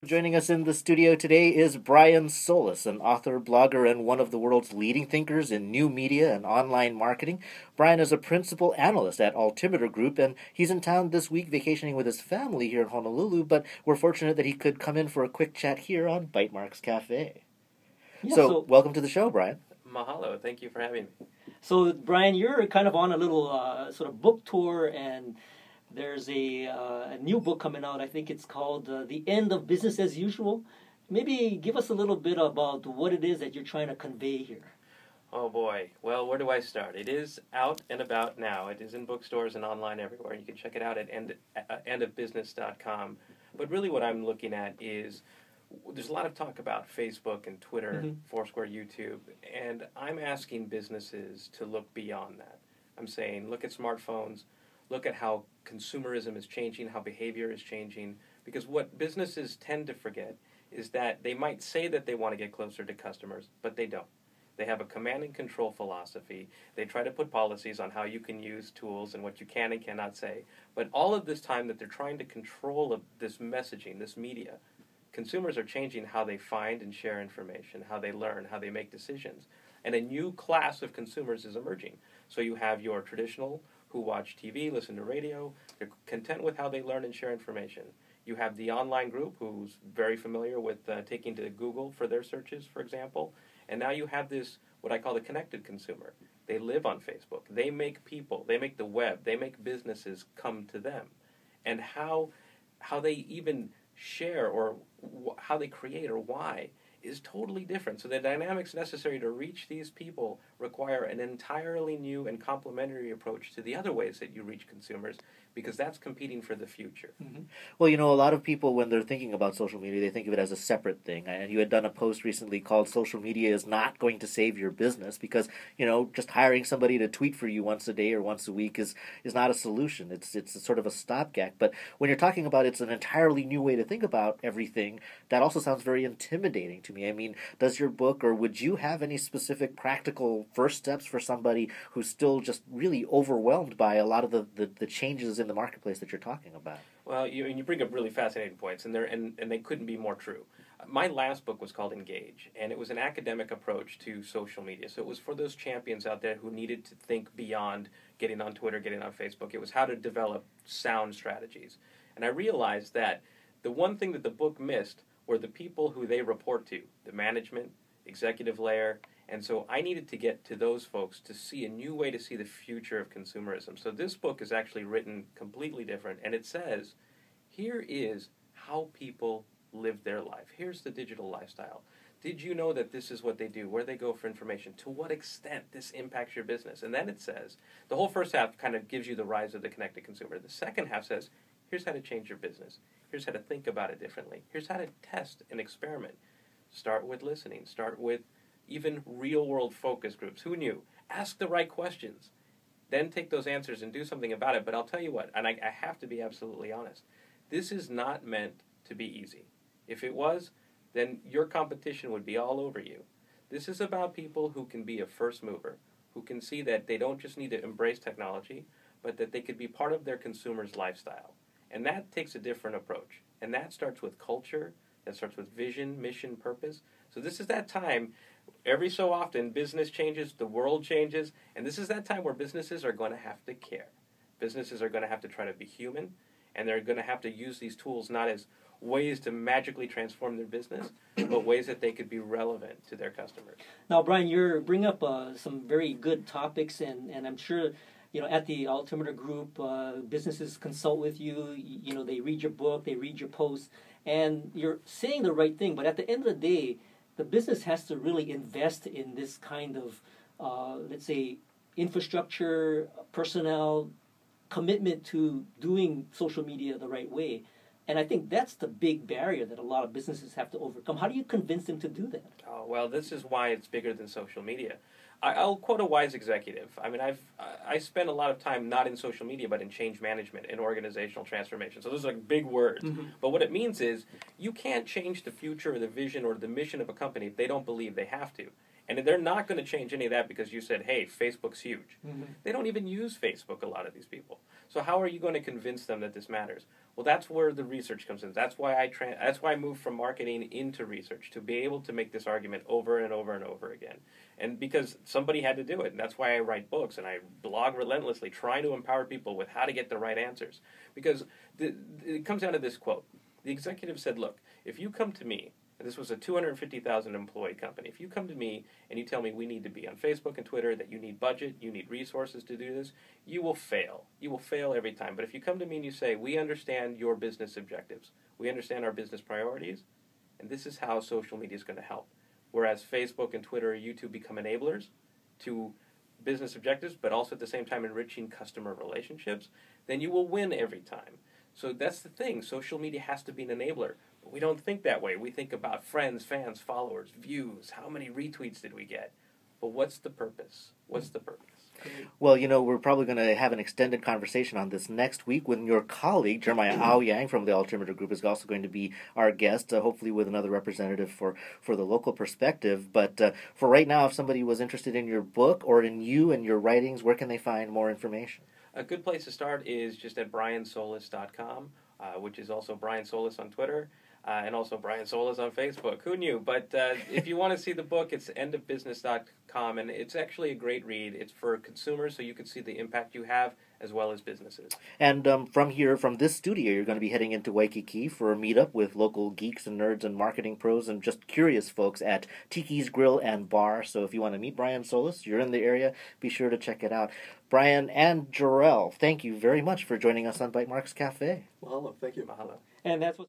Joining us in the studio today is Brian Solis, an author, blogger, and one of the world's leading thinkers in new media and online marketing. Brian is a principal analyst at Altimeter Group, and he's in town this week vacationing with his family here in Honolulu, but we're fortunate that he could come in for a quick chat here on Bytemarks Cafe. Welcome to the show, Brian. Mahalo. Thank you for having me. So, Brian, you're kind of on a little sort of book tour, and there's a new book coming out. I think it's called The End of Business as Usual. Maybe give us a little bit about what it is that you're trying to convey here. Oh, boy. Well, where do I start? It is out and about now. It is in bookstores and online everywhere. You can check it out at endofbusiness.com. But really what I'm looking at is there's a lot of talk about Facebook and Twitter, Foursquare, YouTube, and I'm asking businesses to look beyond that. I'm saying look at smartphones, look at how consumerism is changing, how behavior is changing, because what businesses tend to forget is that they might say that they want to get closer to customers, but they don't. They have a command and control philosophy. They try to put policies on how you can use tools and what you can and cannot say. But all of this time that they're trying to control this messaging, this media, consumers are changing how they find and share information, how they learn, how they make decisions. And a new class of consumers is emerging. So you have your traditional who watch TV, listen to radio, they're content with how they learn and share information. You have the online group who's very familiar with taking to Google for their searches, for example. And now you have this, what I call the connected consumer. They live on Facebook. They make people, they make the web, they make businesses come to them. And how they even share or how they create or why is totally different. So the dynamics necessary to reach these people require an entirely new and complementary approach to the other ways that you reach consumers, because that's competing for the future. Well, a lot of people, when they're thinking about social media, they think of it as a separate thing. And you had done a post recently called "Social Media is not going to save your business," because, just hiring somebody to tweet for you once a day or once a week is not a solution. It's sort of a stopgap. But when you're talking about it's an entirely new way to think about everything, that also sounds very intimidating to me. I mean, does your book, or would you have any specific practical first steps for somebody who's still just really overwhelmed by a lot of the changes in the marketplace that you're talking about? Well, you bring up really fascinating points, and they couldn't be more true. My last book was called Engage, and it was an academic approach to social media. So it was for those champions out there who needed to think beyond getting on Twitter, getting on Facebook. It was how to develop sound strategies. And I realized that the one thing that the book missed were the people who they report to, the management, executive layer. And so I needed to get to those folks to see a new way to see the future of consumerism. So this book is actually written completely different, and it says, here is how people live their life. Here's the digital lifestyle. Did you know that this is what they do, where they go for information, to what extent this impacts your business? And then it says, the whole first half kind of gives you the rise of the connected consumer. The second half says, here's how to change your business. Here's how to think about it differently. Here's how to test and experiment. Start with listening. Start with even real-world focus groups. Who knew? Ask the right questions. Then take those answers and do something about it. But I'll tell you what, and I have to be absolutely honest, this is not meant to be easy. If it was, then your competition would be all over you. This is about people who can be a first mover, who can see that they don't just need to embrace technology, but that they could be part of their consumer's lifestyle. And that takes a different approach. And that starts with culture, that starts with vision, mission, purpose. So this is that time. Every so often, business changes, the world changes, and this is that time where businesses are going to have to care. Businesses are going to have to try to be human, and they're going to have to use these tools not as ways to magically transform their business, but ways that they could be relevant to their customers. Now, Brian, you're bringing up some very good topics, and I'm sure, at the Altimeter Group, businesses consult with you, they read your book, they read your posts, and you're saying the right thing, but at the end of the day, the business has to really invest in this kind of, let's say, infrastructure, personnel, commitment to doing social media the right way. And I think that's the big barrier that a lot of businesses have to overcome. How do you convince them to do that? Oh, well, this is why it's bigger than social media. I'll quote a wise executive. I mean, I spend a lot of time not in social media, but in change management and organizational transformation. So those are like big words. But what it means is you can't change the future or the vision or the mission of a company if they don't believe they have to. And they're not going to change any of that because you said, hey, Facebook's huge. They don't even use Facebook, a lot of these people. So how are you going to convince them that this matters? Well, that's where the research comes in. That's why I moved from marketing into research, to be able to make this argument over and over and over again. And because somebody had to do it, and that's why I write books and I blog relentlessly, trying to empower people with how to get the right answers. Because it comes down to this quote. The executive said, look, if you come to me, and this was a 250,000 employee company, if you come to me and you tell me we need to be on Facebook and Twitter, that you need budget, you need resources to do this, you will fail. You will fail every time. But if you come to me and you say, we understand your business objectives, we understand our business priorities, and this is how social media is going to help. Whereas Facebook and Twitter or YouTube become enablers to business objectives, but also at the same time enriching customer relationships, then you will win every time. So that's the thing. Social media has to be an enabler. But we don't think that way. We think about friends, fans, followers, views. How many retweets did we get? But what's the purpose? What's the purpose? Well, we're probably going to have an extended conversation on this next week when your colleague, Jeremiah Aoyang from the Altimeter Group, is also going to be our guest, hopefully with another representative for the local perspective. But for right now, if somebody was interested in your book or in you and your writings, where can they find more information? A good place to start is just at briansolis.com, which is also Brian Solis on Twitter. And also Brian Solis on Facebook. Who knew? But if you want to see the book, it's endofbusiness.com, and it's actually a great read. It's for consumers, so you can see the impact you have as well as businesses. And from this studio, you're going to be heading into Waikiki for a meetup with local geeks and nerds and marketing pros and just curious folks at Tiki's Grill and Bar. So if you want to meet Brian Solis, you're in the area, be sure to check it out. Brian and Jarrell, thank you very much for joining us on Bite Marks Cafe. Mahalo. Thank you. Mahalo. And that's what